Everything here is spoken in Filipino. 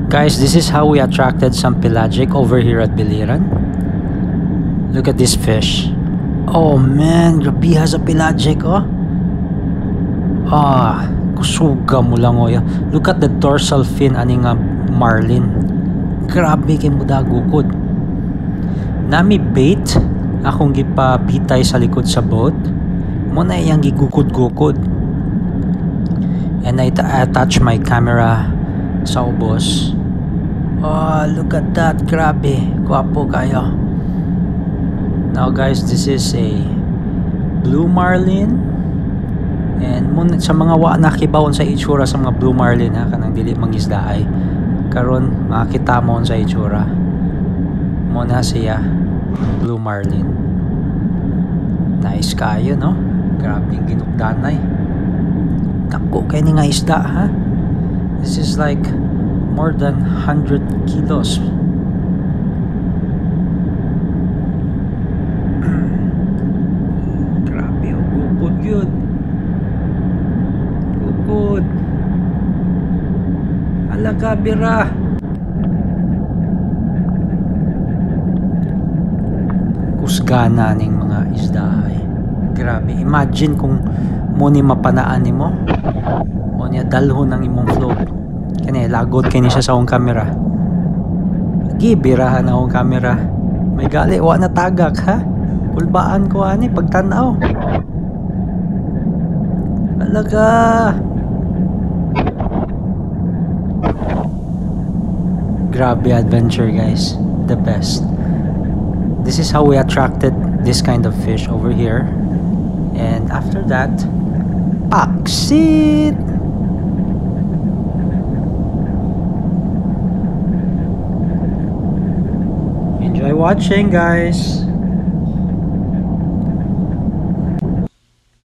Guys, this is how we attracted some pelagic over here at Biliran. Look at this fish. Oh man, grabe has a pelagic, oh. Ah, kusuga mo lang, oh. Look at the dorsal fin ani nga marlin. Grabe kay muda gukod. Nami bait akong gipabitay sa likod sa boat. Mo na iyang gigukod-gukod. And I attach my camera sa ubos. Oh, look at that. Grabe. Guwapo kayo. Now guys, this is a blue marlin. And sa mga wa nakibawon sa itsura sa mga blue marlin, ha, kanang dili mangisda ay karon makita mo sa itsura. Muna siya blue marlin. Nice kayo, no? Grabe ginugdanay. Dako kay ni nga isda, ha? This is like more than 100 kilos. Grabe, oh, gukod yun. Gukod. Alaga, bira. Kusgana ning mga isda ay. Grabe, imagine kung muni mapanaan nimo. Muni dalhon ng imong float. Kani lagot kini siya sa akong camera. Gibirahan akong camera. May gali wa na tagak, ha. Ulbaan ko ani pagtan-aw. Alaga. Grabe adventure, guys. The best. This is how we attracted this kind of fish over here. And after that, paksit. Enjoy watching, guys.